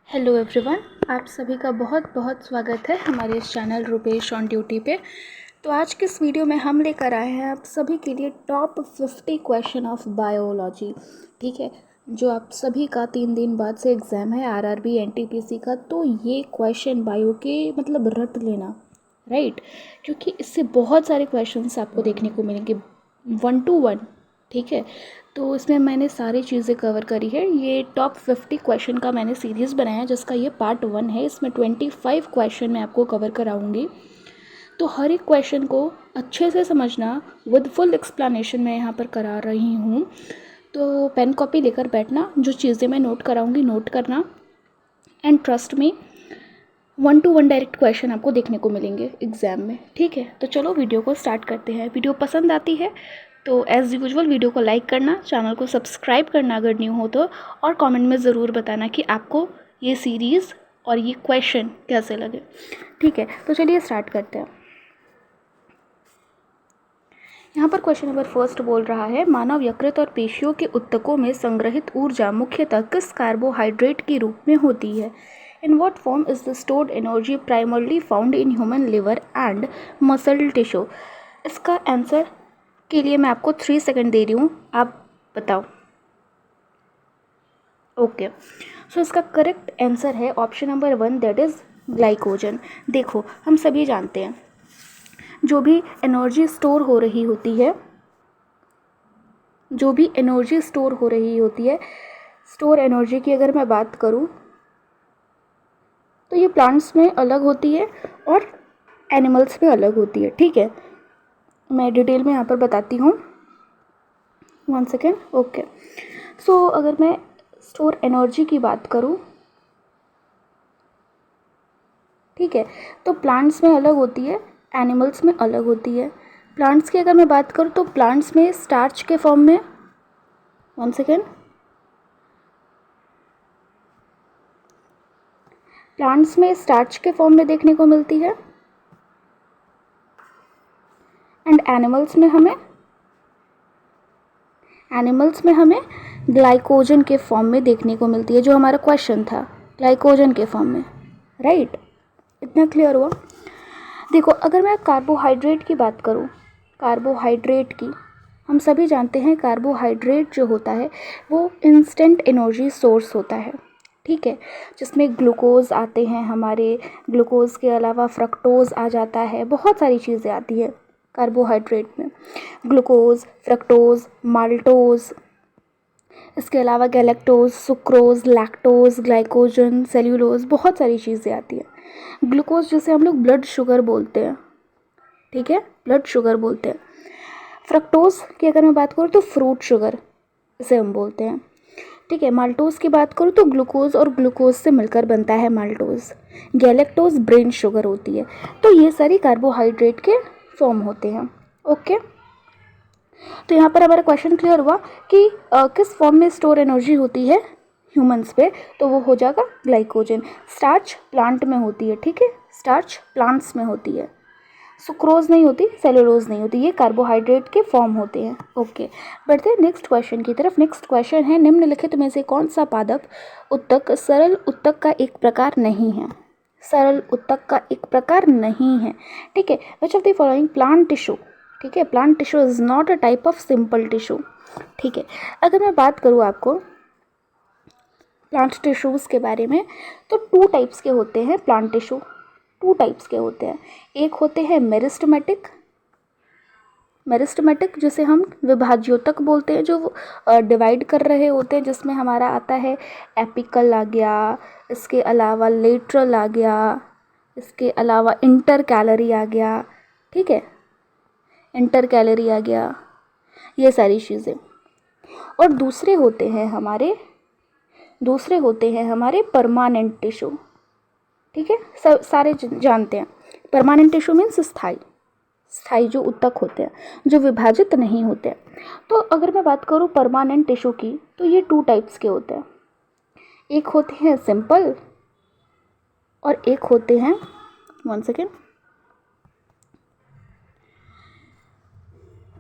Hello everyone, आप सभी का बहुत बहुत स्वागत है हमारे इस चैनल रुपेश ऑन ड्यूटी पे। तो आज के इस वीडियो में हम लेकर आए हैं आप सभी के लिए टॉप 50 क्वेश्चन ऑफ बायोलॉजी। ठीक है, जो आप सभी का 3 दिन बाद से एग्ज़ाम है आरआरबी एनटीपीसी का, तो ये क्वेश्चन बायो के मतलब रट लेना, राइट। क्योंकि इससे बहुत सारे क्वेश्चंस आपको देखने को मिलेंगे 1 to 1। ठीक है, तो इसमें मैंने सारी चीज़ें कवर करी है। ये टॉप 50 क्वेश्चन का मैंने सीरीज़ बनाया जिसका ये पार्ट 1 है। इसमें 25 क्वेश्चन मैं आपको कवर कराऊंगी। तो हर एक क्वेश्चन को अच्छे से समझना, विद फुल एक्सप्लेनेशन मैं यहाँ पर करा रही हूँ। तो पेन कॉपी लेकर बैठना, जो चीज़ें मैं नोट कराऊंगी नोट करना, and trust me 1 to 1 direct question आपको देखने को मिलेंगे एग्ज़ाम में। ठीक है, तो चलो वीडियो को स्टार्ट करते हैं। वीडियो पसंद आती है तो एज़ यूजुअल वीडियो को लाइक करना, चैनल को सब्सक्राइब करना अगर न्यू हो तो, और कमेंट में ज़रूर बताना कि आपको ये सीरीज़ और ये क्वेश्चन कैसे लगे। ठीक है, तो चलिए स्टार्ट करते हैं। यहाँ पर क्वेश्चन नंबर फर्स्ट बोल रहा है, मानव यकृत और पेशियों के ऊतकों में संग्रहित ऊर्जा मुख्यतः किस कार्बोहाइड्रेट के रूप में होती है? In what form is the stored energy primarily found in human liver and muscle tissue? इसका आंसर के लिए मैं आपको 3 सेकंड दे रही हूँ, आप बताओ। ओके, सो इसका करेक्ट आंसर है option number 1, that is glycogen. देखो, हम सभी जानते हैं जो भी एनर्जी स्टोर हो रही होती है, स्टोर एनर्जी की अगर मैं बात करूँ तो ये प्लांट्स में अलग होती है और एनिमल्स में अलग होती है। ठीक है, मैं डिटेल में यहाँ पर बताती हूँ, 1 सेकेंड। ओके, सो अगर मैं स्टोर एनर्जी की बात करूँ, ठीक है, तो प्लांट्स में अलग होती है, एनिमल्स में अलग होती है। प्लांट्स की अगर मैं बात करूँ तो प्लांट्स में स्टार्च के फॉर्म में, 1 सेकेंड, प्लांट्स में स्टार्च के फॉर्म में देखने को मिलती है, एंड एनिमल्स में हमें ग्लाइकोजन के फॉर्म में देखने को मिलती है। जो हमारा क्वेश्चन था, ग्लाइकोजन के फॉर्म में, राइट। इतना क्लियर हुआ? देखो, अगर मैं कार्बोहाइड्रेट की बात करूँ, कार्बोहाइड्रेट की, हम सभी जानते हैं कार्बोहाइड्रेट जो होता है वो इंस्टेंट एनर्जी सोर्स होता है। ठीक है, जिसमें ग्लूकोज आते हैं हमारे, ग्लूकोज के अलावा फ्रक्टोज आ जाता है, बहुत सारी चीज़ें आती है कार्बोहाइड्रेट में, ग्लूकोज, फ्रक्टोज, माल्टोज, इसके अलावा galactose, sucrose, lactose, glycogen, cellulose, बहुत सारी चीज़ें आती है। ग्लूकोज जिसे हम लोग ब्लड शुगर बोलते हैं, ठीक है, ब्लड शुगर बोलते हैं। फ्रक्टोज की अगर मैं बात करूँ तो फ्रूट शुगर इसे हम बोलते हैं। ठीक है, माल्टोज की बात करूँ तो ग्लूकोज और ग्लूकोज से मिलकर बनता है माल्टोज। गैलेक्टोज ब्रेन शुगर होती है। तो ये सारी कार्बोहाइड्रेट के फॉर्म होते हैं। ओके, तो यहाँ पर हमारा क्वेश्चन क्लियर हुआ कि किस फॉर्म में स्टोर एनर्जी होती है ह्यूमंस पे, तो वो हो जाएगा ग्लाइकोजन। स्टार्च प्लांट में होती है, ठीक है, स्टार्च प्लांट्स में होती है। सुक्रोज नहीं होती, सेलुलोज नहीं होती, ये कार्बोहाइड्रेट के फॉर्म होते हैं। ओके, बढ़ते हैं नेक्स्ट क्वेश्चन की तरफ। नेक्स्ट क्वेश्चन है, निम्नलिखित में से कौन सा पादप उत्तक सरल उत्तक का एक प्रकार नहीं है? सरल उत्तक का एक प्रकार नहीं है। ठीक है, which of the following plant tissue, ठीक है, plant tissue is not a type of simple tissue. ठीक है, अगर मैं बात करूँ आपको प्लांट टिश्यूज़ के बारे में, तो 2 टाइप्स के होते हैं प्लांट टिश्यू, 2 टाइप्स के होते हैं। एक होते हैं मेरिस्टेमेटिक, जिसे हम विभाज्योतक बोलते हैं, जो डिवाइड कर रहे होते हैं, जिसमें हमारा आता है एपिकल आ गया, इसके अलावा लेटरल आ गया, इसके अलावा इंटर कैलरी आ गया। ठीक है, इंटर कैलरी आ गया, ये सारी चीज़ें। और दूसरे होते हैं हमारे परमानेंट टिश्यू। ठीक है, सब सारे जानते हैं परमानेंट टिश्यू मीन्स स्थायी जो उत्तक होते हैं, जो विभाजित नहीं होते हैं। तो अगर मैं बात करूँ परमानेंट टिश्यू की, तो ये 2 टाइप्स के होते हैं। एक होते हैं सिंपल और एक होते हैं, 1 सेकेंड,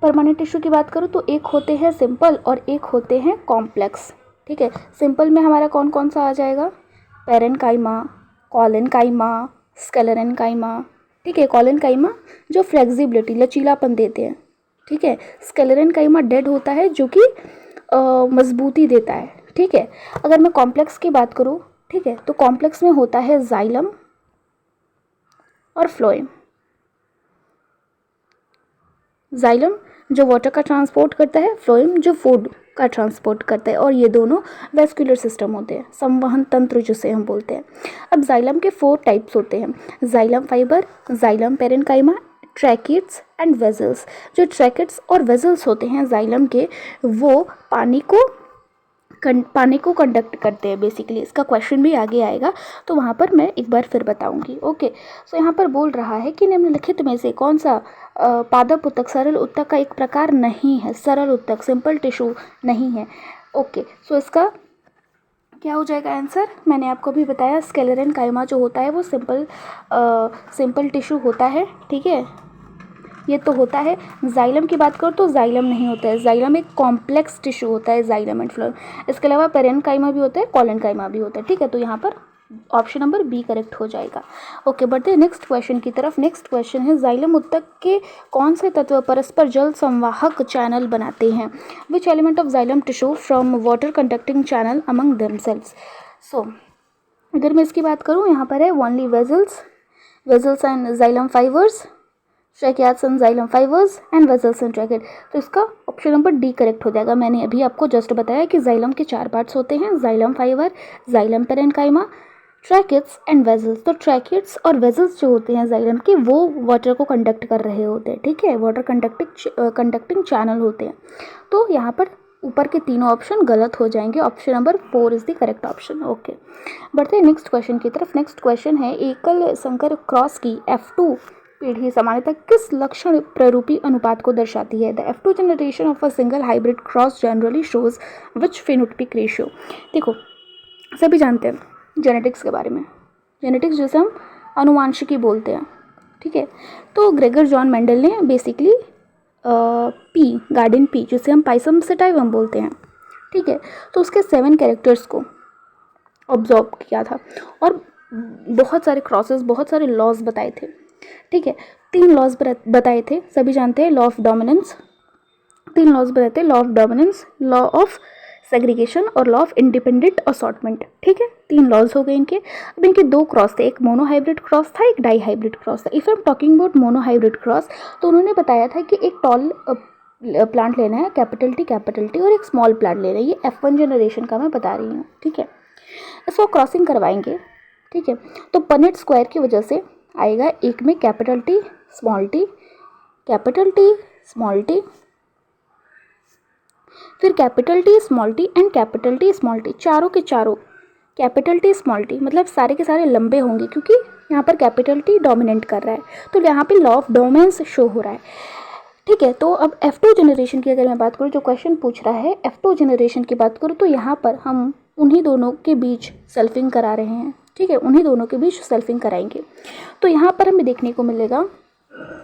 परमानेंट टिश्यू की बात करूँ तो एक होते हैं सिंपल और एक होते हैं कॉम्प्लेक्स। ठीक है, सिंपल में हमारा कौन कौन सा आ जाएगा? Parenchyma, collenchyma, sclerenchyma. ठीक है, कॉलेनकाइमा जो फ्लेक्सिबिलिटी लचीलापन देते हैं। ठीक है, स्क्लेरेनकाइमा डेड होता है जो कि मजबूती देता है। ठीक है, अगर मैं कॉम्प्लेक्स की बात करूँ, ठीक है, तो कॉम्प्लेक्स में होता है जाइलम और फ्लोएम। जाइलम जो वाटर का ट्रांसपोर्ट करता है, फ्लोएम जो फूड का ट्रांसपोर्ट करता है, और ये दोनों वेस्कुलर सिस्टम होते हैं, संवहन तंत्र जिसे हम बोलते हैं। अब जाइलम के 4 टाइप्स होते हैं, xylem fiber, xylem parenchyma, tracheids and vessels. जो ट्रैकिट्स और वेजल्स होते हैं जाइलम के, वो पानी को कंडक्ट करते हैं बेसिकली। इसका क्वेश्चन भी आगे आएगा, तो वहाँ पर मैं एक बार फिर बताऊंगी। ओके, सो यहाँ पर बोल रहा है कि निम्नलिखित में से कौन सा पादप उत्तक सरल उत्तक का एक प्रकार नहीं है। सरल उत्तक सिंपल टिश्यू नहीं है। ओके, सो इसका क्या हो जाएगा आंसर? मैंने आपको भी बताया स्क्लेरेनकाइमा जो होता है वो सिंपल टिश्यू होता है। ठीक है, ये तो होता है। जाइलम की बात करो तो जाइलम नहीं होता है, जाइलम एक कॉम्प्लेक्स टिश्यू होता है, जाइलम एंड फ्लोएम। इसके अलावा पेरेन्काइमा भी होता है, कॉलेनकाइमा भी होता है। ठीक है, तो यहाँ पर ऑप्शन नंबर बी करेक्ट हो जाएगा। ओके, बढ़ते हैं नेक्स्ट क्वेश्चन की तरफ। नेक्स्ट क्वेश्चन है, जाइलम उत्तक के कौन से तत्व परस्पर जल संवाहक चैनल बनाते हैं? Which element of xylem tissue from water conducting channel among themselves? So अगर मैं इसकी बात करूँ, यहाँ पर है only vessels and xylem fibers, tracheids and xylem fibers and vessels and tracheid. तो इसका ऑप्शन नंबर डी करेक्ट हो जाएगा। मैंने अभी आपको जस्ट बताया कि जाइलम के 4 पार्ट्स होते हैं, xylem fiber, xylem parenchyma, tracheids and vessels. तो ट्रैकिड्स और वेजल्स जो होते हैं जाइलम के, वो वाटर को कंडक्ट कर रहे होते हैं। ठीक है, वाटर कंडक्टिंग चैनल होते हैं। तो यहाँ पर ऊपर के तीनों ऑप्शन गलत हो जाएंगे। Option number 4 is the correct option. Okay, बढ़ते हैं नेक्स्ट क्वेश्चन की तरफ। नेक्स्ट क्वेश्चन है, एकल संकर क्रॉस की F2 पीढ़ी सामान्यतः किस लक्षण प्ररूपी अनुपात को दर्शाती है? The F2 generation of a single hybrid cross generally shows which phenotypic ratio? देखो, सभी जानते हैं जेनेटिक्स के बारे में, जेनेटिक्स जिसे हम अनुवांशिकी बोलते हैं। ठीक है, तो ग्रेगर जॉन मेंडल ने बेसिकली गार्डन पी, जिसे हम पाइसम सेटाइवम बोलते हैं, ठीक है, तो उसके 7 कैरेक्टर्स को ऑब्जर्व किया था और बहुत सारे क्रॉसेस, बहुत सारे लॉज बताए थे। ठीक है, 3 लॉज बताए थे, सभी जानते हैं, लॉ ऑफ डोमिनेंस, 3 लॉज बताए थे, law of dominance, law of segregation और लॉ ऑफ इंडिपेंडेंट असॉर्टमेंट। ठीक है, 3 लॉज हो गए इनके। अब इनके 2 क्रॉस थे, एक मोनोहाइब्रिड क्रॉस था, एक डाई हाइब्रिड क्रॉस था। If I am talking about monohybrid cross, तो उन्होंने बताया था कि एक टॉल प्लांट लेना है, कैपिटल टी, और एक स्मॉल प्लांट लेना है। ये F1 जनरेशन का मैं बता रही हूँ। ठीक है, इसको क्रॉसिंग करवाएंगे। ठीक है, तो पनेट स्क्वायर की वजह से आएगा, एक में capital T small T, capital T small T, फिर capital T small T and capital T small T, चारों के चारों कैपिटल टी स्मॉल टी, मतलब सारे के सारे लंबे होंगे क्योंकि यहाँ पर कैपिटल टी डोमिनेट कर रहा है, तो यहाँ पे लॉ ऑफ डोमेंस शो हो रहा है। ठीक है, तो अब F2 जनरेशन की अगर मैं बात करूँ, जो क्वेश्चन पूछ रहा है F2 जनरेशन की बात करूँ, तो यहाँ पर हम उन्हीं दोनों के बीच सेल्फिंग करा रहे हैं। ठीक है, उन्हीं दोनों के बीच सेल्फिंग कराएंगे। तो यहाँ पर हमें देखने को मिलेगा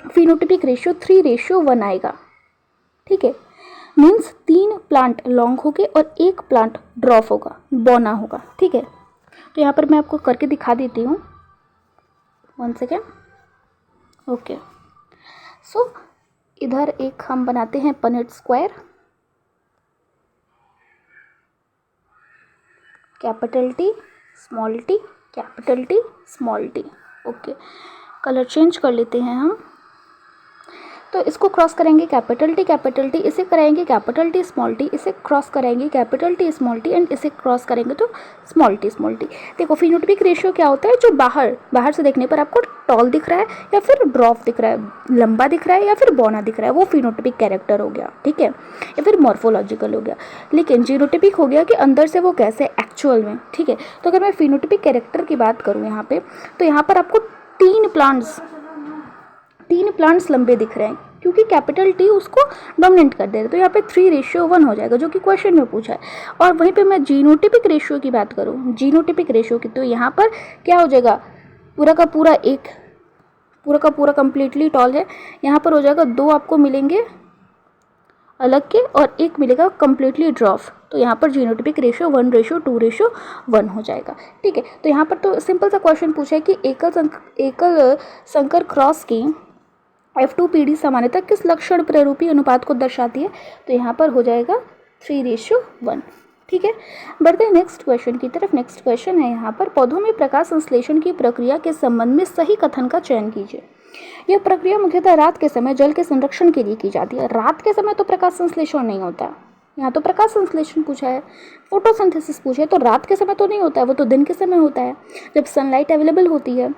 फिनोटिपिक रेशियो 3:1 आएगा। ठीक है, मीन्स 3 प्लांट लॉन्ग हो गए और 1 प्लांट ड्रॉप होगा, बौना होगा। ठीक है, तो यहाँ पर मैं आपको करके दिखा देती हूँ, 1 सेकेंड। ओके, सो इधर एक हम बनाते हैं Punnett square, capital T small T, capital T small T. Okay, colour change कर लेते हैं हम। तो इसको क्रॉस करेंगे कैपिटल टी, इसे कराएंगे कैपिटल टी स्मॉल टी, इसे क्रॉस कराएंगे capital T small T, and इसे क्रॉस करेंगे तो स्मॉल टी। देखो, फिनोटिपिक रेशियो क्या होता है? जो बाहर से देखने पर आपको टॉल दिख रहा है या फिर ड्रॉप दिख रहा है, लंबा दिख रहा है या फिर बौना दिख रहा है, वो फिनोटिपिक कैरेक्टर हो गया। ठीक है, या फिर मॉर्फोलॉजिकल हो गया। लेकिन जीनोटिपिक हो गया कि अंदर से वो कैसे एक्चुअल में। ठीक है, तो अगर मैं फिनोटिपिक कैरेक्टर की बात करूँ यहाँ पे, तो यहाँ पर आपको 3 प्लांट्स लंबे दिख रहे हैं क्योंकि कैपिटल टी उसको डोमिनेट कर दे रहे हैं। तो यहाँ पे 3:1 हो जाएगा, जो कि क्वेश्चन में पूछा है। और वहीं पे मैं जीनोटिपिक रेशियो की बात करूँ, जीनोटिपिक रेशियो की, तो यहाँ पर क्या हो जाएगा, पूरा का पूरा कम्प्लीटली टॉल है, यहाँ पर हो जाएगा 2 आपको मिलेंगे अलग के और 1 मिलेगा कम्प्लीटली ड्रॉप। तो यहाँ पर जीनोटाइपिक रेशियो 1:2:1 हो जाएगा। ठीक है, तो यहाँ पर तो सिंपल सा क्वेश्चन पूछा है कि एकल संकर क्रॉस की F2PD सामान्यतः किस लक्षण प्रारूपी अनुपात को दर्शाती है, तो यहाँ पर हो जाएगा 3:1। ठीक है, बढ़ते हैं नेक्स्ट क्वेश्चन की तरफ। नेक्स्ट क्वेश्चन है यहाँ पर, पौधों में प्रकाश संश्लेषण की प्रक्रिया के संबंध में सही कथन का चयन कीजिए। यह प्रक्रिया मुख्यतः रात के समय जल के संरक्षण के लिए की जाती है। रात के समय तो प्रकाश संश्लेषण नहीं होता, यहाँ तो प्रकाश संश्लेषण पूछा है, फोटोसिंथेसिस पूछा है, तो रात के समय तो नहीं होता है, वो तो दिन के समय होता है जब सनलाइट अवेलेबल होती है।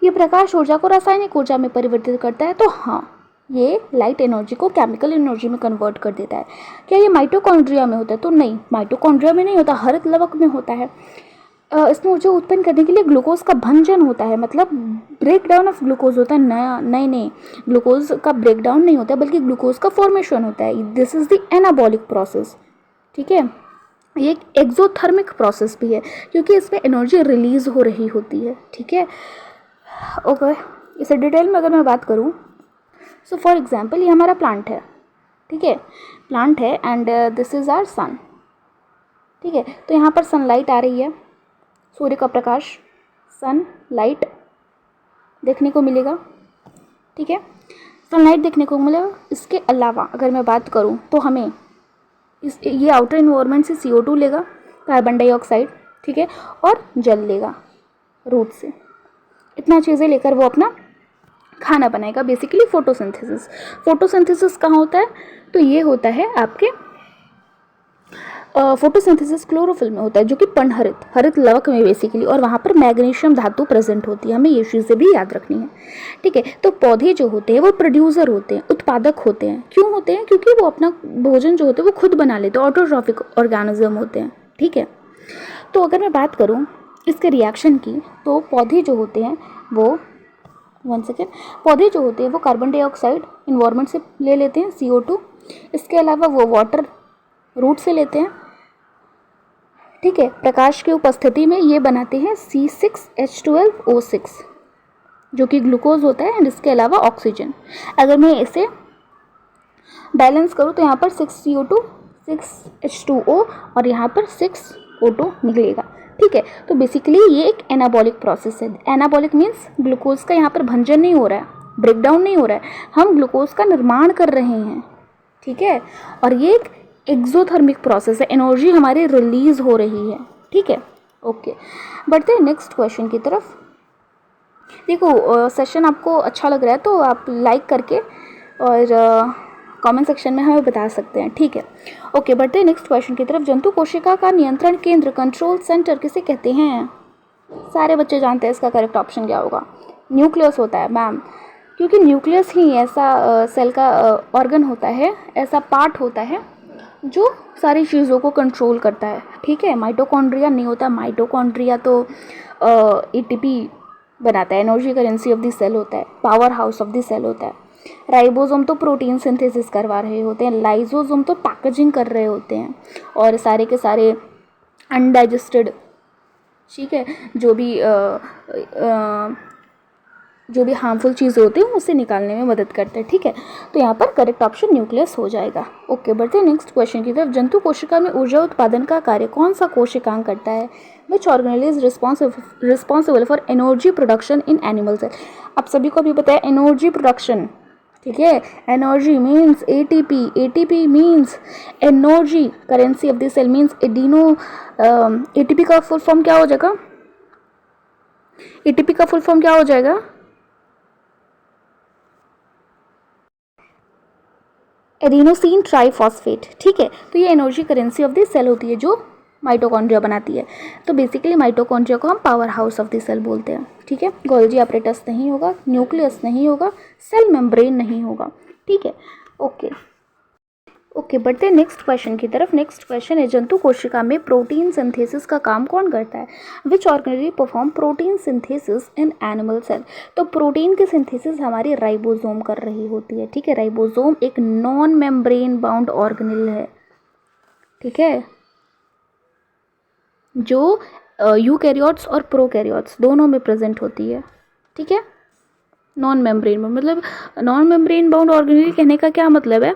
ये प्रकाश ऊर्जा को रासायनिक ऊर्जा में परिवर्तित करता है, तो हाँ, ये लाइट एनर्जी को केमिकल एनर्जी में कन्वर्ट कर देता है। क्या ये माइटोकॉन्ड्रिया में होता है, तो नहीं, माइटोकॉन्ड्रिया में नहीं होता, हरित लवक में होता है। इसमें ऊर्जा उत्पन्न करने के लिए ग्लूकोज का भंजन होता है, मतलब ब्रेक डाउन ऑफ ग्लूकोज होता है। नहीं, ग्लूकोज का ब्रेक डाउन नहीं होता है, बल्कि ग्लूकोज का फॉर्मेशन होता है। This is the anabolic process. ठीक है, ये एक एक्सोथर्मिक प्रोसेस भी है, क्योंकि इसमें एनर्जी रिलीज हो रही होती है। ठीक है, ओके, इसे डिटेल में अगर मैं बात करूँ, सो फॉर एग्जाम्पल, ये हमारा प्लांट है। ठीक है, प्लांट है एंड दिस इज़ आवर सन। ठीक है, तो यहाँ पर सनलाइट आ रही है, सूर्य का प्रकाश, सनलाइट देखने को मिलेगा। ठीक है, सनलाइट देखने को मिलेगा। इसके अलावा अगर मैं बात करूँ तो हमें ये आउटर इन्वायरमेंट से CO2 लेगा, कार्बन डाइऑक्साइड, ठीक है, और जल लेगा रूट से। इतना चीज़ें लेकर वो अपना खाना बनाएगा, बेसिकली फोटोसिंथेसिस। फोटोसिंथेसिस कहाँ होता है, तो ये होता है आपके फोटोसिंथेसिस क्लोरोफिल में होता है, जो कि हरित लवक में बेसिकली, और वहाँ पर मैग्नीशियम धातु प्रेजेंट होती है। हमें ये चीज़ें भी याद रखनी है। ठीक है, तो पौधे जो होते हैं वो प्रोड्यूसर होते हैं, उत्पादक होते हैं। क्यों होते हैं, क्योंकि वो अपना भोजन जो होते हैं वो खुद बना लेते हैं, ऑटोट्रॉफिक ऑर्गेनिज्म होते हैं। ठीक है, तो अगर मैं बात करूँ इसके रिएक्शन की, तो पौधे जो होते हैं वो पौधे जो होते हैं वो कार्बन डाइऑक्साइड इन्वायरमेंट से ले लेते हैं, CO2। इसके अलावा वो वाटर रूट से लेते हैं। ठीक है, प्रकाश की उपस्थिति में ये बनाते हैं C6H12O6, जो कि ग्लूकोज होता है, एंड इसके अलावा ऑक्सीजन। अगर मैं इसे बैलेंस करूँ तो यहाँ पर 6CO2 6H2O और यहाँ पर 6O2 निकलेगा। ठीक है, तो बेसिकली ये एक एनाबॉलिक प्रोसेस है। एनाबॉलिक मीन्स ग्लूकोज का यहाँ पर भंजन नहीं हो रहा है, ब्रेक डाउन नहीं हो रहा है, हम ग्लूकोज का निर्माण कर रहे हैं। ठीक है, और ये एक एक्सोथर्मिक प्रोसेस है, एनर्जी हमारी रिलीज हो रही है। ठीक है, ओके, बढ़ते हैं नेक्स्ट क्वेश्चन की तरफ। देखो, सेशन आपको अच्छा लग रहा है तो आप लाइक करके और कमेंट सेक्शन में हमें बता सकते हैं। ठीक है, ओके, बढ़ते हैं नेक्स्ट क्वेश्चन की तरफ। जंतु कोशिका का नियंत्रण केंद्र, कंट्रोल सेंटर किसे कहते हैं? सारे बच्चे जानते हैं, इसका करेक्ट ऑप्शन क्या होगा? न्यूक्लियस होता है मैम, क्योंकि न्यूक्लियस ही ऐसा सेल का ऑर्गन होता है, ऐसा पार्ट होता है जो सारी चीज़ों को कंट्रोल करता है। ठीक है, माइटोकॉन्ड्रिया नहीं होता। माइटोकॉन्ड्रिया तो ATP बनाता है, energy currency of the cell होता है, power house of the cell होता है। राइबोसोम तो प्रोटीन सिंथेसिस करवा रहे होते हैं, लाइसोसोम तो पैकेजिंग कर रहे होते हैं, और सारे के सारे अनडाइजेस्टेड, ठीक है, जो भी हार्मफुल चीज़ें होती हैं उसे निकालने में मदद करते हैं। ठीक है, तो यहाँ पर करेक्ट ऑप्शन न्यूक्लियस हो जाएगा। ओके, बढ़ते हैं नेक्स्ट क्वेश्चन की तरफ। जंतु कोशिका में ऊर्जा उत्पादन का कार्य कौन सा कोशिकांग करता है? Which organelle is responsible for energy production in animal cell? आप सभी को भी पता है एनर्जी प्रोडक्शन। ठीक है, energy means ATP means energy currency of the cell means ATP का फुल फॉर्म क्या हो जाएगा? ATP का फुल फॉर्म क्या हो जाएगा? Adenosine triphosphate. ठीक है, तो ये energy currency of the cell होती है जो माइटोकॉन्ड्रिया बनाती है। तो बेसिकली माइटोकॉन्ड्रिया को हम power house of the cell बोलते हैं। ठीक है, गोल्जी अपरेटस नहीं होगा, न्यूक्लियस नहीं होगा, सेल मेम्ब्रेन नहीं होगा। ठीक है, ओके, बढ़ते हैं नेक्स्ट क्वेश्चन की तरफ। नेक्स्ट क्वेश्चन है, जंतु कोशिका में प्रोटीन सिंथेसिस का काम कौन करता है? Which organelle perform protein synthesis in animal cell? तो प्रोटीन की सिंथेसिस हमारी राइबोसोम कर रही होती है। ठीक है, राइबोसोम एक नॉन मेम्ब्रेन बाउंड ऑर्गेनेल है। ठीक है, जो यूकैरियोट्स और प्रोकैरियोट्स दोनों में प्रेजेंट होती है। ठीक है, नॉन मेम्ब्रेन बाउंड मतलब नॉन मेम्ब्रेन बाउंड ऑर्गेनेली कहने का क्या मतलब है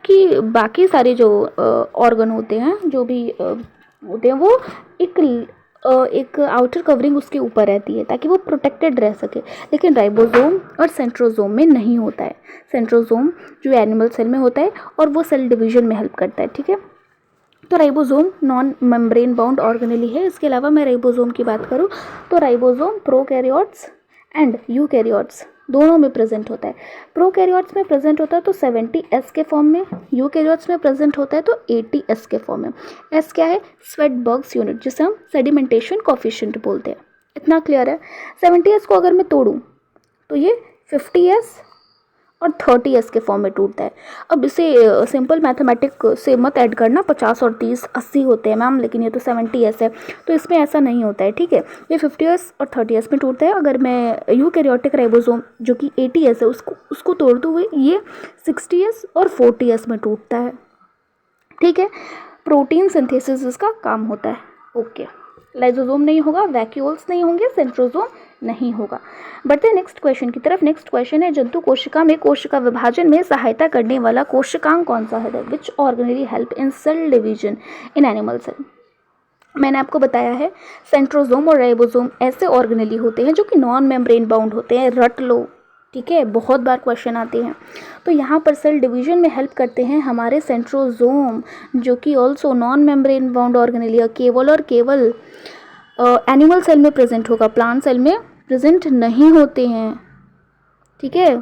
कि बाकी सारे जो ऑर्गन होते हैं, जो भी होते हैं, वो एक आउटर कवरिंग उसके ऊपर रहती है ताकि वो प्रोटेक्टेड रह सके। लेकिन राइबोसोम और सेंट्रोसोम में नहीं होता है। सेंट्रोसोम जो एनिमल सेल में होता है और वो सेल डिवीजन में हेल्प करता है, ठीक है। तो ribosome non membrane bound organelle है। इसके अलावा मैं राइबोसोम की बात करूँ तो राइबोसोम प्रोकैरियोट्स एंड यूकैरियोट्स दोनों में प्रेजेंट होता है। प्रोकैरियोट्स में प्रेजेंट होता है तो 70S के फॉर्म में, यूकैरियोट्स में प्रेजेंट होता है तो 80S के फॉर्म में। एस क्या है? स्वेटबर्ग्स यूनिट, जिसे हम सेडिमेंटेशन कोफिशिएंट बोलते हैं। इतना क्लियर है? 70S को अगर मैं तोड़ूँ तो ये 50S और 30S के फॉर्म में टूटता है। अब इसे सिंपल मैथमेटिक से मत ऐड करना, 50 और 30 80 होते हैं मैम, लेकिन ये तो 70S है, तो इसमें ऐसा नहीं होता है, ठीक है। ये 50S और 30S में टूटता है। अगर मैं यूकैरियोटिक राइबोसोम जो कि 80S है उसको तोड़ते हुए ये 60S और 40S में टूटता है, ठीक है। प्रोटीन सिंथेसिस इसका काम होता है। ओके, लाइसोसोम नहीं होगा, वैक्यूल्स नहीं होंगे, सेंट्रोसोम नहीं होगा। बढ़ते हैं नेक्स्ट क्वेश्चन की तरफ। नेक्स्ट क्वेश्चन है, जंतु कोशिका में कोशिका विभाजन में सहायता करने वाला कोशिकांग कौन सा है? Which organelle help in cell division in animal cell? मैंने आपको बताया है सेंट्रोसोम और राइबोसोम ऐसे ऑर्गेनली होते हैं जो कि नॉन मेम्ब्रेन बाउंड होते हैं। रट लो, ठीक है, बहुत बार क्वेश्चन आते हैं। तो यहाँ पर सेल डिवीजन में हेल्प करते हैं हमारे सेंट्रोसोम, जो कि also non membrane bound organelle केवल और केवल एनिमल सेल में प्रेजेंट होगा, प्लांट सेल में प्रेजेंट नहीं होते हैं, ठीक है।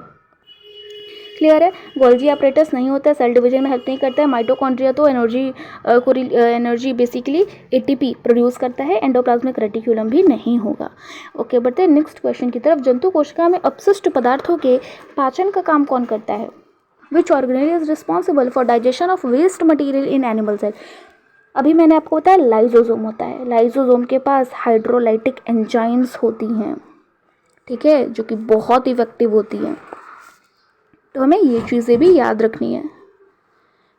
क्लियर है? गोल्जी अपरेटस नहीं होता है, सेल डिवीजन में हेल्प नहीं करता है। माइटोकॉन्ड्रिया तो एनर्जी बेसिकली एटीपी प्रोड्यूस करता है। एंडोप्लाज्मिक रेटिक्यूलम भी नहीं होगा। ओके, बढ़ते हैं नेक्स्ट क्वेश्चन की तरफ। जंतु कोशिका में अपशिष्ट पदार्थों के पाचन का काम कौन करता है? Which organelle is responsible for digestion of waste material in animal cell? अभी मैंने आपको बताया लाइसोसोम होता है। लाइसोसोम के पास हाइड्रोलाइटिक एंजाइम्स होती हैं, ठीक है, जो कि बहुत इफेक्टिव होती हैं। तो हमें ये चीज़ें भी याद रखनी है,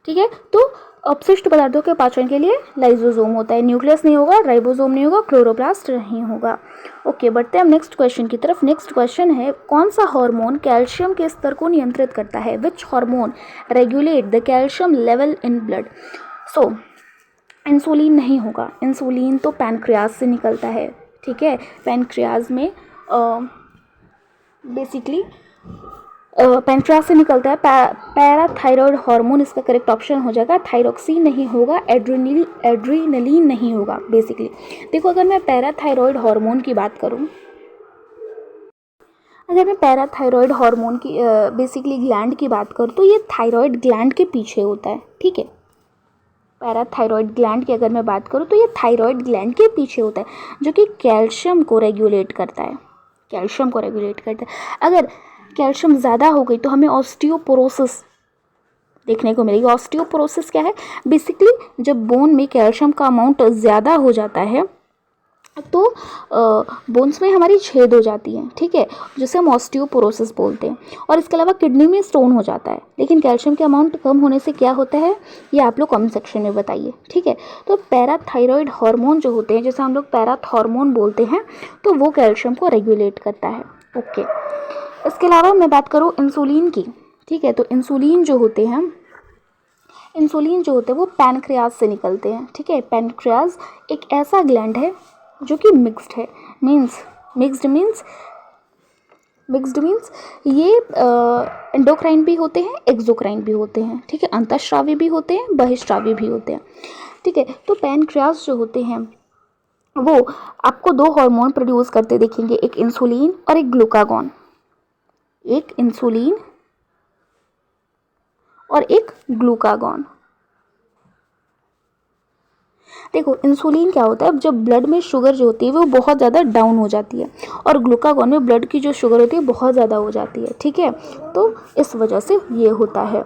ठीक है। तो अपशिष्ट पदार्थों के पाचन के लिए लाइसोसोम होता है। न्यूक्लियस नहीं होगा, राइबोसोम नहीं होगा, क्लोरोप्लास्ट नहीं होगा। ओके, बढ़ते हैं हम नेक्स्ट क्वेश्चन की तरफ। नेक्स्ट क्वेश्चन है, कौन सा हार्मोन कैल्शियम के स्तर को नियंत्रित करता है? Which hormone regulate the calcium level in blood? So insulin नहीं होगा। इंसुलिन तो पैनक्रियाज से निकलता है, ठीक है। पैनक्रियाज में बेसिकली पैनक्रियाज से निकलता है। पैराथायरॉयड हार्मोन इसका करेक्ट ऑप्शन हो जाएगा। थायरोक्सिन नहीं होगा, एड्रीनलिन नहीं होगा। बेसिकली देखो, अगर मैं पैराथायरॉयड हार्मोन की बात करूं, अगर मैं पैराथायरॉयड हार्मोन की बेसिकली ग्लैंड की बात करूं तो ये थायरॉयड ग्लैंड के पीछे होता है, ठीक है। पैराथायरॉयड ग्लैंड की अगर मैं बात करूं तो ये थायरॉयड ग्लैंड के पीछे होता है, जो कि कैल्शियम को रेगुलेट करता है। कैल्शियम को रेगुलेट करता है। अगर कैल्शियम ज़्यादा हो गई तो हमें ऑस्टियोपोरोसिस देखने को मिलेगी। ऑस्टियोपोरोसिस क्या है? बेसिकली जब बोन में कैल्शियम का अमाउंट ज़्यादा हो जाता है तो बोन्स में हमारी छेद हो जाती है, ठीक है, जिसे हम ऑस्टियोपोरोसिस बोलते हैं। और इसके अलावा किडनी में स्टोन हो जाता है। लेकिन कैल्शियम के अमाउंट कम होने से क्या होता है, ये आप लोग कमेंट सेक्शन में बताइए, ठीक है। तो पैराथायरॉयड हार्मोन जो होते हैं, जैसे हम लोग पैराथॉर्मोन बोलते हैं, तो वो कैल्शियम को रेगुलेट करता है। ओके, इसके अलावा मैं बात करूँ इंसुलिन की, ठीक है। तो इंसुलिन जो होते हैं वो पैनक्रियाज से निकलते हैं, ठीक है। पैनक्रियाज एक ऐसा ग्लैंड है जो कि मिक्स्ड है। मिक्स्ड मीन्स ये एंडोक्राइन भी होते हैं, एक्सोक्राइन भी होते हैं, ठीक है। अंतःस्रावी भी होते हैं, बहिःस्रावी भी होते हैं, ठीक है। तो पैनक्रियाज जो होते हैं वो आपको दो हार्मोन प्रोड्यूस करते देखेंगे, एक इंसुलिन और एक ग्लूकागॉन। एक इंसुलिन और एक ग्लूकागॉन। देखो, इंसुलिन क्या होता है, जब ब्लड में शुगर जो होती है वो बहुत ज़्यादा डाउन हो जाती है, और ग्लूकागॉन में ब्लड की जो शुगर होती है बहुत ज़्यादा हो जाती है, ठीक है। तो इस वजह से ये होता है।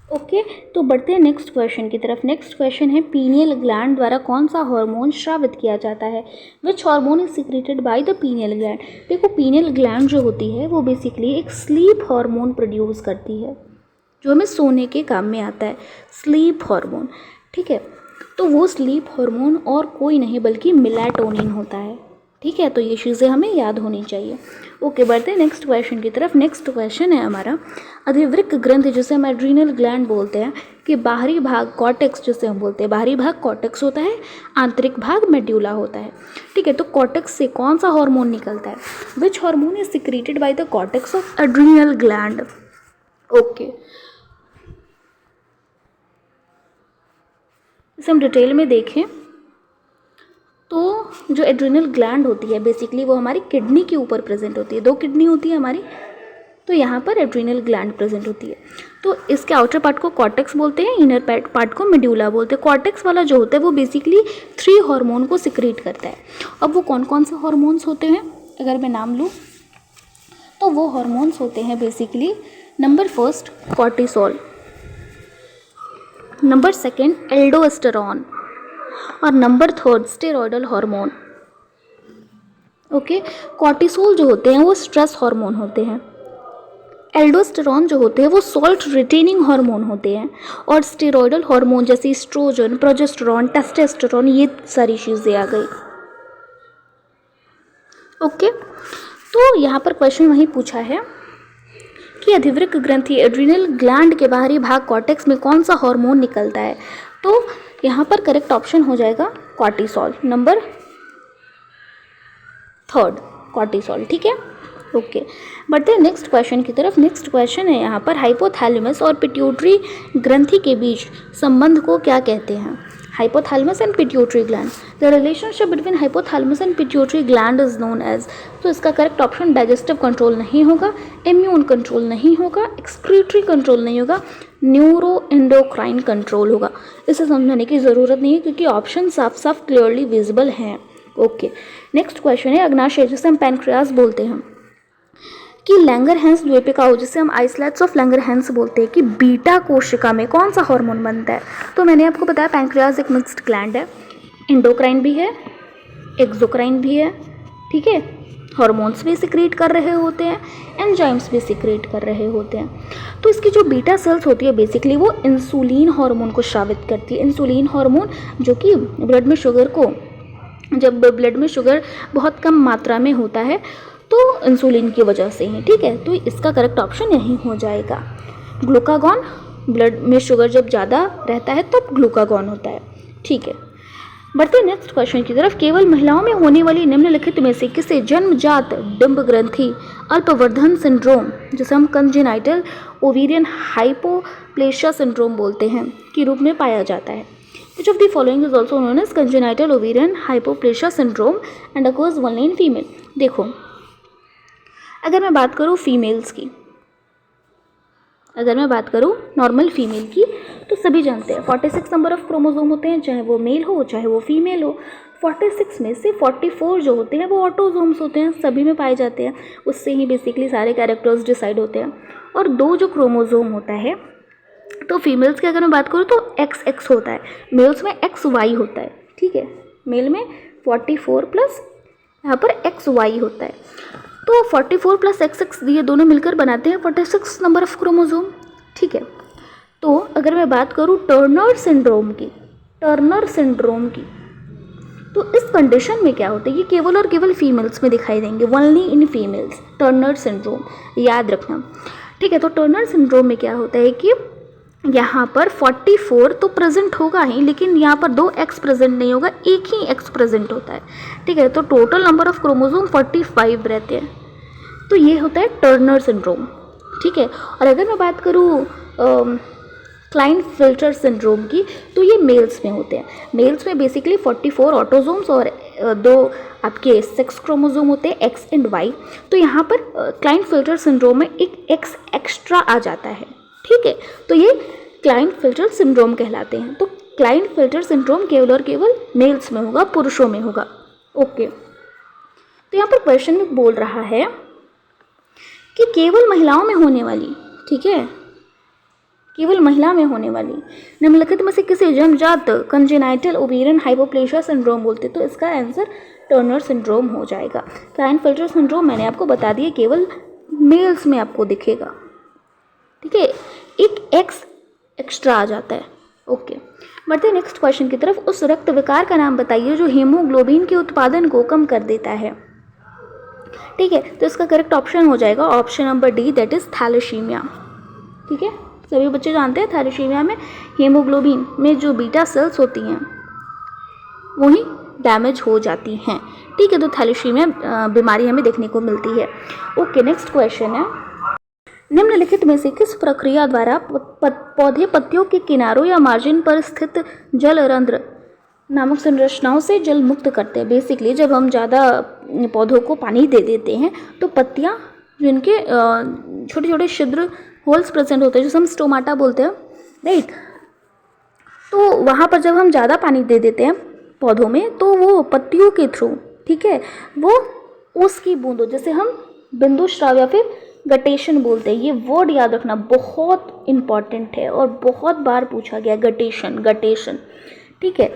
ओके, तो बढ़ते हैं नेक्स्ट क्वेश्चन की तरफ। नेक्स्ट क्वेश्चन है, पीनियल ग्लैंड द्वारा कौन सा हार्मोन स्रावित किया जाता है? Which hormone is secreted by the pineal gland? देखो, पीनियल ग्लैंड जो होती है वो बेसिकली एक स्लीप हार्मोन प्रोड्यूस करती है, जो हमें सोने के काम में आता है, स्लीप हार्मोन, ठीक है। तो वो स्लीप हार्मोन और कोई नहीं बल्कि मेलाटोनिन होता है, ठीक है, तो ये चीज़ें हमें याद होनी चाहिए। ओके, बढ़ते हैं नेक्स्ट क्वेश्चन की तरफ। नेक्स्ट क्वेश्चन है हमारा, अधिवृक्क ग्रंथि जिसे हम एड्रीनल ग्लैंड बोलते हैं कि बाहरी भाग कॉर्टेक्स जिसे हम बोलते हैं, बाहरी भाग कॉर्टेक्स होता है, आंतरिक भाग मेड्यूला होता है। ठीक है, तो कॉर्टेक्स से कौन सा हार्मोन निकलता है? Which hormone is secreted by the cortex of adrenal gland? Okay, इसे हम डिटेल में देखें तो जो एड्रिनल ग्लैंड होती है बेसिकली वो हमारी किडनी के ऊपर प्रेजेंट होती है। 2 किडनी होती है हमारी, तो यहाँ पर एड्रिनल ग्लैंड प्रेजेंट होती है। तो इसके आउटर पार्ट को कॉर्टेक्स बोलते हैं, इनर पार्ट को मेड्यूला बोलते हैं। कॉर्टेक्स वाला जो होता है वो बेसिकली 3 हार्मोन को सिक्रीट करता है। अब वो कौन कौन से हार्मोन्स होते हैं अगर मैं नाम लूँ तो वो हार्मोन्स होते हैं basically, number first cortisol, number second aldosterone और number third steroidal hormone. Okay, cortisol जो होते हैं वो स्ट्रेस हार्मोन होते हैं, एल्डोस्टेरॉन जो होते हैं वो सॉल्ट रिटेनिंग हार्मोन होते हैं, और स्टेरॉयडल हार्मोन जैसे एस्ट्रोजन, प्रोजेस्टेरॉन, टेस्टोस्टेरॉन, ये सारी चीज़ें आ गई। ओके, तो यहाँ पर क्वेश्चन वही पूछा है कि अधिवृक्क ग्रंथि एड्रिनल ग्लैंड के बाहरी भाग कॉर्टेक्स में कौन सा हार्मोन निकलता है? तो यहाँ पर करेक्ट ऑप्शन हो जाएगा कॉर्टिसोल, नंबर थर्ड कॉर्टिसोल। ठीक है, ओके, बढ़ते हैं नेक्स्ट क्वेश्चन की तरफ। नेक्स्ट क्वेश्चन है यहाँ पर, हाइपोथैलेमस और पिट्यूटरी ग्रंथि के बीच संबंध को क्या कहते हैं? Hypothalamus and pituitary gland, the relationship between hypothalamus and pituitary gland is known as. तो इसका करेक्ट ऑप्शन डाइजेस्टिव कंट्रोल नहीं होगा, इम्यून कंट्रोल नहीं होगा, एक्सक्रीटरी कंट्रोल नहीं होगा, न्यूरो एंडोक्राइन कंट्रोल होगा। इसे समझने की ज़रूरत नहीं है क्योंकि ऑप्शन साफ साफ क्लियरली विजिबल हैं। ओके, नेक्स्ट क्वेश्चन है, अग्नाशय जिसे हम पैनक्रियास बोलते हैं कि लैंगरहैंस द्वीपिका, जिसे हम आइसलेट्स ऑफ लैंगरहैंस बोलते हैं, कि बीटा कोशिका में कौन सा हार्मोन बनता है? तो मैंने आपको बताया पैनक्रियास एक मिक्स्ड ग्लैंड है, एंडोक्राइन भी है, एक्सोक्राइन भी है। ठीक है, हार्मोन्स भी सिक्रेट कर रहे होते हैं, एंजाइम्स भी सिक्रेट कर रहे होते हैं। तो इसकी जो बीटा सेल्स होती है बेसिकली वो इंसुलिन हार्मोन को स्रावित करती है। इंसुलिन हार्मोन जो कि ब्लड में शुगर को, जब ब्लड में शुगर बहुत कम मात्रा में होता है तो इंसुलिन की वजह से ही। ठीक है, तो इसका करेक्ट ऑप्शन यही हो जाएगा ग्लूकागॉन। ब्लड में शुगर जब ज़्यादा रहता है तब ग्लूकागॉन होता है। ठीक है, बढ़ते नेक्स्ट क्वेश्चन की तरफ। केवल महिलाओं में होने वाली निम्नलिखित में से किसे जन्मजात डिंब ग्रंथि अल्पवर्धन सिंड्रोम, जिसे हम कंजेनाइटल ओवेरियन हाइपोप्लेशिया सिंड्रोम बोलते हैं, के रूप में पाया जाता है? Which of the following is also known as congenital ovarian hypoplasia syndrome and occurs only in female? देखो, अगर मैं बात करूँ फीमेल्स की, अगर मैं बात करूँ नॉर्मल फीमेल की, तो सभी जानते हैं 46 नंबर ऑफ क्रोमोसोम होते हैं, चाहे वो मेल हो चाहे वो फीमेल हो। 46 में से 44 जो होते हैं वो ऑटोसोम्स होते हैं, सभी में पाए जाते हैं, उससे ही बेसिकली सारे कैरेक्टर्स डिसाइड होते हैं। और 2 जो क्रोमोसोम होता है, तो फीमेल्स की अगर मैं बात करूँ तो XX होता है, मेल्स में XY होता है। ठीक है, मेल में 44 प्लस यहाँ पर XY होता है, तो 44 प्लस XX ये दोनों मिलकर बनाते हैं 46 नंबर ऑफ क्रोमोसोम। ठीक है, तो अगर मैं बात करूँ टर्नर सिंड्रोम की, तो इस कंडीशन में क्या होता है, ये केवल और केवल फीमेल्स में दिखाई देंगे, only in females, Turner syndrome, याद रखना। ठीक है, तो टर्नर सिंड्रोम में क्या होता है कि यहाँ पर 44 तो प्रेजेंट होगा ही, लेकिन यहाँ पर 2 X प्रेजेंट नहीं होगा, एक ही X प्रेजेंट होता है। ठीक है, तो टोटल नंबर ऑफ क्रोमोसोम 45 रहते हैं, तो ये होता है टर्नर सिंड्रोम। ठीक है, और अगर मैं बात करूँ क्लाइनफिल्टर सिंड्रोम की, तो ये मेल्स में होते हैं। मेल्स में बेसिकली 44 ऑटोसोम्स और 2 आपके सेक्स क्रोमोसोम होते हैं, X एंड Y। तो यहाँ पर क्लाइनफिल्टर सिंड्रोम में एक X एक्स्ट्रा आ जाता है। ठीक है, तो ये क्लाइनफिल्टर सिंड्रोम कहलाते हैं। तो क्लाइनफिल्टर सिंड्रोम केवल और केवल मेल्स में होगा, पुरुषों में होगा। ओके, तो यहाँ पर क्वेश्चन में बोल रहा है कि केवल महिलाओं में होने वाली, ठीक है, केवल महिला में होने वाली निम्नलिखित में से किसे जन्मजात कंजेनाइटल ओवेरियन हाइपोप्लेशिया सिंड्रोम बोलते? तो इसका आंसर टर्नर सिंड्रोम हो जाएगा। क्लाइनफिल्टर सिंड्रोम मैंने आपको बता दिया केवल मेल्स में आपको दिखेगा। ठीक है, एक X एक्स्ट्रा आ जाता है। ओके, बढ़ते नेक्स्ट क्वेश्चन की तरफ। उस रक्त विकार का नाम बताइए जो हीमोग्लोबिन के उत्पादन को कम कर देता है। ठीक है, तो इसका करेक्ट ऑप्शन हो जाएगा option number D, that is thalassemia. ठीक है, सभी बच्चे जानते हैं थैलेसीमिया में हीमोग्लोबिन में जो बीटा सेल्स होती हैं वही डैमेज हो जाती हैं। ठीक है, तो थैलेसीमिया बीमारी हमें देखने को मिलती है। ओके, नेक्स्ट क्वेश्चन है, निम्नलिखित में से किस प्रक्रिया द्वारा पौधे पत्तियों के किनारों या मार्जिन पर स्थित जलरंध्र नामक संरचनाओं से जल मुक्त करते हैं। बेसिकली जब हम ज़्यादा पौधों को पानी दे देते हैं तो पत्तियाँ जिनके छोटे छोटे छिद्र होल्स प्रेजेंट होते हैं, जिसे हम स्टोमाटा बोलते हैं, राइट, तो वहाँ पर जब हम ज़्यादा पानी दे देते हैं पौधों में तो वो पत्तियों के थ्रू, ठीक है, वो ओस की बूंदों, जैसे हम बिंदु स्राव या फिर गटेशन बोलते हैं, ये वर्ड याद रखना बहुत इंपॉर्टेंट है और बहुत बार पूछा गया, गटेशन। ठीक है,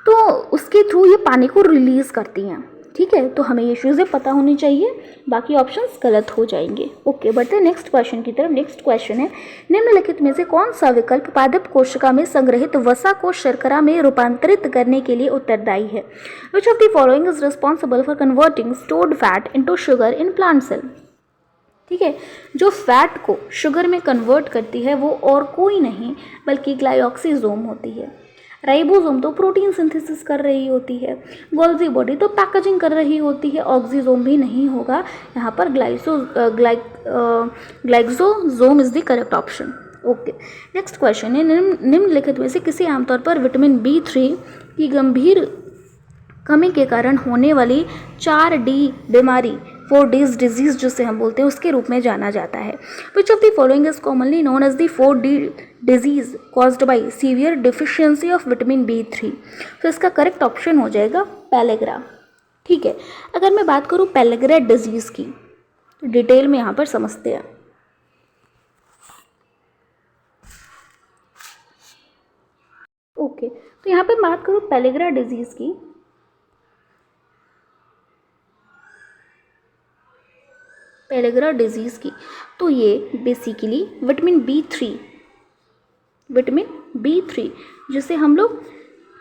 तो उसके थ्रू ये पानी को रिलीज करती हैं। ठीक है, तो हमें ये चीज़ें पता होनी चाहिए, बाकी ऑप्शंस गलत हो जाएंगे। ओके, बढ़ते हैं नेक्स्ट क्वेश्चन की तरफ। नेक्स्ट क्वेश्चन है, निम्नलिखित में से कौन सा विकल्प पादप कोशिका में संग्रहित वसा को शर्करा में रूपांतरित करने के लिए उत्तरदायी है? Which of the following is responsible for converting stored fat into sugar in plant cell? ठीक है, जो फैट को शुगर में कन्वर्ट करती है वो और कोई नहीं बल्कि ग्लाइऑक्सीजोम होती है। राइबोसोम तो प्रोटीन सिंथेसिस कर रही होती है, गोल्जी बॉडी तो पैकेजिंग कर रही होती है, ऑक्सीजोम भी नहीं होगा यहाँ पर, glyoxysome is the correct option. Okay, next question है, निम्नलिखित में से किसी आमतौर पर विटामिन B3 की गंभीर कमी के कारण होने वाली 4D बीमारी, 4D's डिजीज जिसे हम बोलते हैं, उसके रूप में जाना जाता है? Which of the following is commonly known as the 4D disease caused by severe deficiency of vitamin B3? तो इसका करेक्ट ऑप्शन हो जाएगा पेलेग्रा। ठीक है, अगर मैं बात करूँ पेलेग्रा डिजीज़ की तो डिटेल में यहाँ पर समझते हैं। ओके, तो यहाँ पे बात करूँ पेलेग्रा डिजीज़ की, पेलेग्रा डिजीज़ की, तो ये बेसिकली विटामिन B3 जिसे हम लोग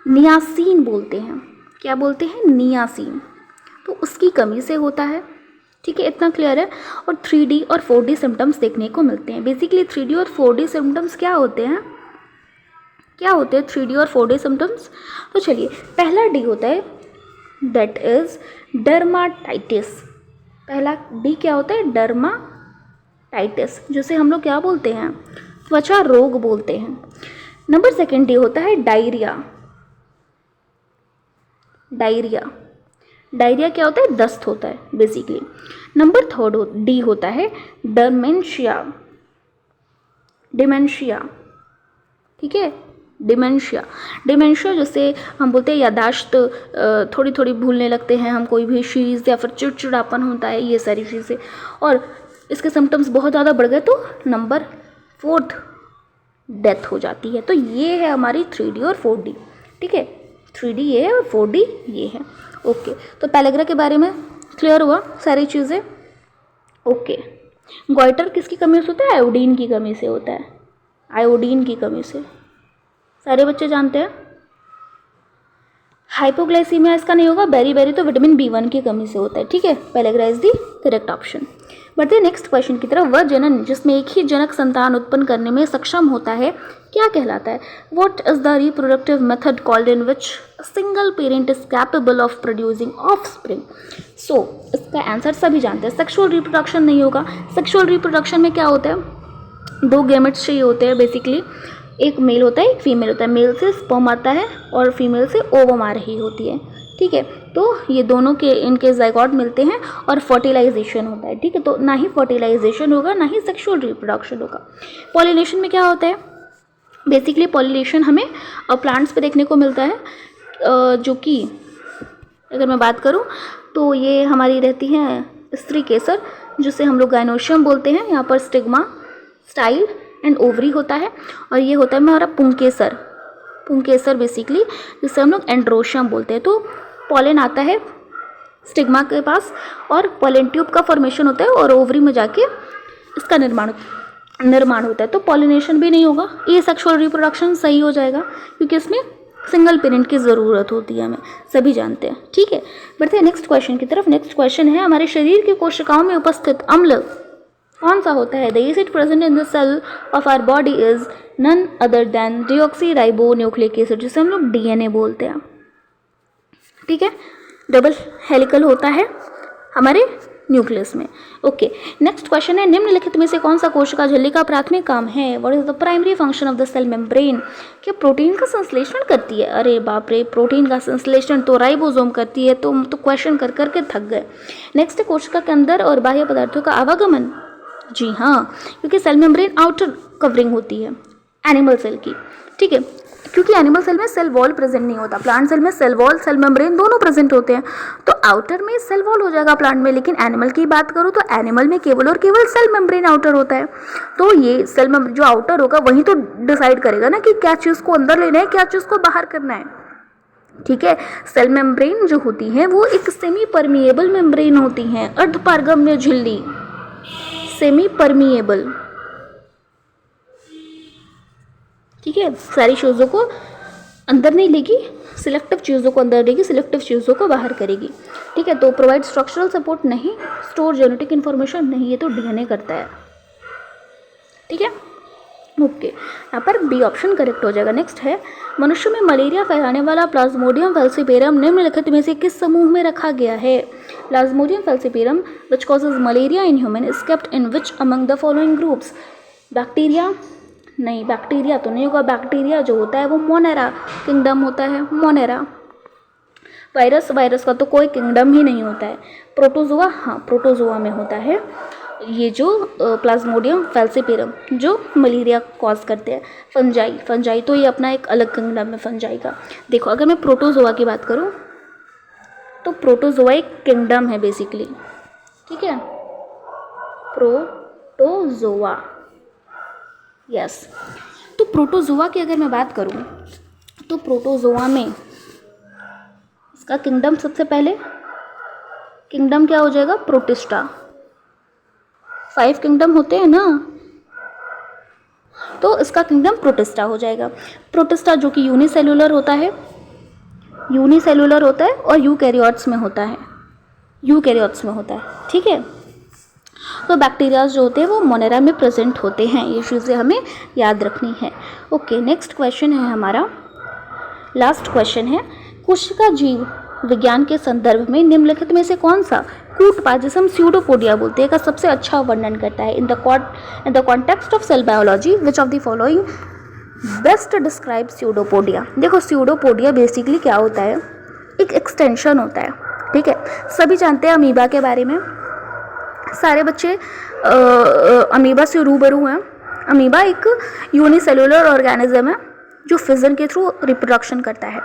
नियासिन बोलते हैं, क्या बोलते हैं, नियासिन, तो उसकी कमी से होता है। ठीक है, इतना क्लियर है। और 3D और 4D सिम्टम्स देखने को मिलते हैं। बेसिकली 3D और 4D सिम्टम्स क्या होते हैं, 3D और 4D सिम्टम्स? तो चलिए, पहला D होता है दैट इज डर्माटाइटिस। पहला D क्या होता है, डर्माटाइटिस, जिसे हम लोग क्या बोलते हैं, त्वचा रोग बोलते हैं। नंबर सेकेंड D होता है डायरिया। डायरिया क्या होता है, दस्त होता है बेसिकली। नंबर थर्ड D होता है डिमेंशिया। ठीक है, डिमेंशिया जैसे हम बोलते हैं यादाश्त थोड़ी थोड़ी भूलने लगते हैं हम कोई भी चीज़, या फिर चिड़चिड़ापन होता है, ये सारी चीज़ें, और इसके सिम्टम्स बहुत ज़्यादा बढ़ गए तो नंबर फोर्थ डेथ हो जाती है। तो ये है हमारी 3D और 4D। ठीक है, 3D ये है और 4D ये है। ओके, तो पेलेग्रा के बारे में क्लियर हुआ सारी चीज़ें। ओके, गॉइटर किसकी कमी से होता है, आयोडीन की कमी से होता है, आयोडीन की कमी से, सारे बच्चे जानते हैं। हाइपोग्लाइसीमिया इसका नहीं होगा, बेरी तो विटामिन B1 की कमी से होता है। ठीक है, pellagra is the correct option. बढ़ते नेक्स्ट क्वेश्चन की तरफ। वह जनन जिसमें एक ही जनक संतान उत्पन्न करने में सक्षम होता है क्या कहलाता है? What is the reproductive method called in which single parent is capable of producing offspring? So इसका आंसर सभी जानते हैं, सेक्सुअल रिप्रोडक्शन नहीं होगा। सेक्सुअल रिप्रोडक्शन में क्या होता है, 2 गैमेट्स चाहिए होते हैं बेसिकली, एक मेल होता है एक फीमेल होता है, मेल से स्पर्म आता है और फीमेल से ओवम आ रही होती है। ठीक है, तो ये दोनों के इनके जाइगोट मिलते हैं और फर्टिलाइजेशन होता है। ठीक है, तो ना ही फर्टिलाइजेशन होगा ना ही सेक्सुअल रिप्रोडक्शन होगा। पॉलिनेशन में क्या होता है, बेसिकली पॉलिनेशन हमें प्लांट्स पे देखने को मिलता है, जो कि अगर मैं बात करूँ तो ये हमारी रहती हैं स्त्री केसर, जिसे हम लोग गाइनोशियम बोलते हैं। यहाँ पर स्टिग्मा, स्टाइल एंड ओवरी होता है, और ये होता है हमारा पुंकेसर बेसिकली, जिसे हम लोग एंड्रोशियम बोलते हैं। तो पॉलन आता है स्टिग्मा के पास और पॉलन ट्यूब का फॉर्मेशन होता है और ओवरी में जाके इसका निर्माण होता है। तो पॉलिनेशन भी नहीं होगा, ये सेक्सुअल रिप्रोडक्शन सही हो जाएगा क्योंकि इसमें सिंगल पेरेंट की ज़रूरत होती है, हमें सभी जानते हैं। ठीक है, बढ़ते हैं नेक्स्ट क्वेश्चन की तरफ। नेक्स्ट क्वेश्चन है, हमारे शरीर की कोशिकाओं में उपस्थित अम्ल कौन सा होता है? The acid present in the cell of our body is none other than deoxyribonucleic acid, जिसे हम लोग डीएनए बोलते हैं। ठीक है, डबल हेलिकल होता है हमारे न्यूक्लियस में। ओके, नेक्स्ट क्वेश्चन है, निम्नलिखित में से कौन सा कोशिका झिल्ली का प्राथमिक काम है? What is the primary function of the cell membrane? क्या प्रोटीन का संश्लेषण करती है? अरे बाप रे, प्रोटीन का संश्लेषण तो राइबोसोम करती है। तो क्वेश्चन कर करके थक गए। नेक्स्ट, कोशिका के अंदर और बाह्य पदार्थों का आवागमन। जी हाँ, क्योंकि सेल मेम्ब्रेन आउटर कवरिंग होती है एनिमल सेल की। ठीक है, क्योंकि एनिमल सेल में सेल वॉल प्रेजेंट नहीं होता, प्लांट सेल में सेल वॉल सेल मेम्ब्रेन दोनों प्रेजेंट होते हैं, तो आउटर में सेल वॉल हो जाएगा प्लांट में। लेकिन एनिमल की बात करूँ तो एनिमल में केवल और केवल सेल मेम्ब्रेन आउटर होता है। तो ये सेल मेम्ब्रेन जो आउटर होगा वही तो डिसाइड करेगा ना कि क्या चीज़ को अंदर लेना है, क्या चीज़ को बाहर करना है। ठीक है, सेल मेम्ब्रेन जो होती है वो एक सेमी परमिएबल मेम्ब्रेन होती है, अर्धपारगम्य झिल्ली, सेमी परमिएबल। ठीक है, सारी चीज़ों को अंदर नहीं लेगी, सिलेक्टिव चीज़ों को अंदर लेगी, सिलेक्टिव चीज़ों को बाहर करेगी। ठीक है, तो प्रोवाइड स्ट्रक्चरल सपोर्ट नहीं, स्टोर जेनेटिक इन्फॉर्मेशन नहीं, ये तो डीएनए करता है। ठीक है, ओके, यहाँ पर बी ऑप्शन करेक्ट हो जाएगा। नेक्स्ट है, मनुष्य में मलेरिया फैलाने वाला प्लाज्मोडियम फैल्सिपेरम निम्नलिखित में से किस समूह में रखा गया है? Plasmodium falciparum which causes malaria in human is kept in which among the following groups? Bacteria नहीं, बैक्टीरिया तो नहीं होगा, बैक्टीरिया जो होता है वो मोनेरा किंगडम होता है, मोनेरा। वायरस, वायरस का तो कोई किंगडम ही नहीं होता है। प्रोटोजोआ, हाँ प्रोटोजोआ में होता है ये जो प्लाज्मोडियम फैल्सिपेरम जो मलेरिया कॉज करते हैं। फंजाई, फंजाई तो ये अपना एक अलग किंगडम है फंजाई का। देखो, अगर मैं प्रोटोजोआ की बात करूँ तो प्रोटोजोआ एक किंगडम है बेसिकली। ठीक है, प्रोटोजोआ, यस। तो प्रोटोजोआ की अगर मैं बात करूं तो प्रोटोजोआ में इसका किंगडम सबसे पहले किंगडम क्या हो जाएगा? प्रोटिस्टा। 5 किंगडम होते हैं ना, तो इसका किंगडम प्रोटिस्टा हो जाएगा। प्रोटिस्टा जो कि यूनिसेलुलर होता है, यूनिसेलुलर होता है और यूकैरियोट्स में होता है, यूकैरियोट्स में होता है। ठीक है, तो बैक्टीरियाज जो होते हैं वो मोनेरा में प्रेजेंट होते हैं, ये चीज़ें हमें याद रखनी है। ओके, नेक्स्ट क्वेश्चन है हमारा, लास्ट क्वेश्चन है, कोशिका जीव विज्ञान के संदर्भ में निम्नलिखित में से कौन सा कूटपाद, जिसे हम स्यूडोपोडिया बोलते हैं, का सबसे अच्छा वर्णन करता है? In the context of cell biology which of the following best describe pseudopodia? देखो, स्यूडोपोडिया बेसिकली क्या होता है? एक एक्सटेंशन होता है। ठीक है, सभी जानते हैं अमीबा के बारे में, सारे बच्चे अमीबा से रूबरू हैं। अमीबा एक यूनिसेलुलर ऑर्गेनिज्म है जो फिजन के थ्रू रिप्रोडक्शन करता है।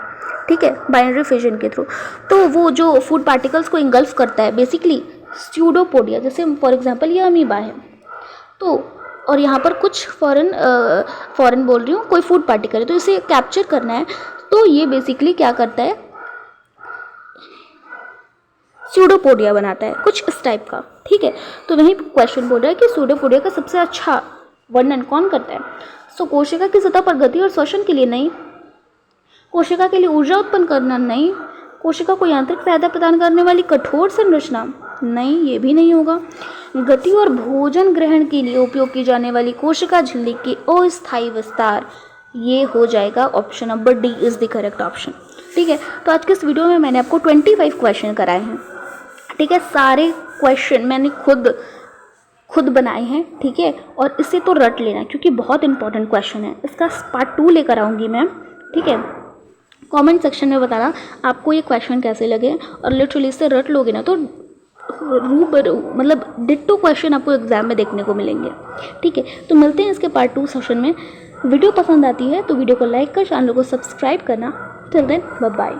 ठीक है, बाइनरी फिजन के थ्रू। तो वो जो फूड पार्टिकल्स को इंगल्फ करता है बेसिकली स्यूडोपोडिया। जैसे फॉर एग्जांपल ये अमीबा है, तो और यहाँ पर कुछ फॉरेन बोल रही हूँ, कोई फूड पार्टिकल है, तो इसे कैप्चर करना है, तो ये बेसिकली क्या करता है? स्यूडोपोडिया बनाता है, कुछ इस टाइप का। ठीक है, तो वही क्वेश्चन बोल रहा है कि स्यूडोपोडिया का सबसे अच्छा वर्णन कौन करता है? सो कोशिका की सतह पर गति और श्वसन के लिए नहीं, कोशिका के लिए ऊर्जा उत्पन्न करना नहीं, कोशिका को यांत्रिक सहायता प्रदान करने वाली कठोर संरचना नहीं, ये भी नहीं होगा। गति और भोजन ग्रहण के लिए उपयोग की जाने वाली कोशिका झिल्ली के अस्थायी विस्तार, ये हो जाएगा option number D is the correct option. ठीक है, तो आज के इस वीडियो में मैंने आपको 25 क्वेश्चन कराए हैं। ठीक है, सारे क्वेश्चन मैंने खुद बनाए हैं। ठीक है, और इसे तो रट लेना क्योंकि बहुत इंपॉर्टेंट क्वेश्चन है। इसका पार्ट 2 लेकर आऊँगी मैं। ठीक है, कमेंट सेक्शन में बताना आपको ये क्वेश्चन कैसे लगे, और लिटरली इससे रट लोगे ना तो मतलब डिट्टो क्वेश्चन आपको एग्जाम में देखने को मिलेंगे। ठीक है, तो मिलते हैं इसके पार्ट 2 सेशन में। वीडियो पसंद आती है तो वीडियो को लाइक कर, चैनल को सब्सक्राइब करना। Till then bye bye.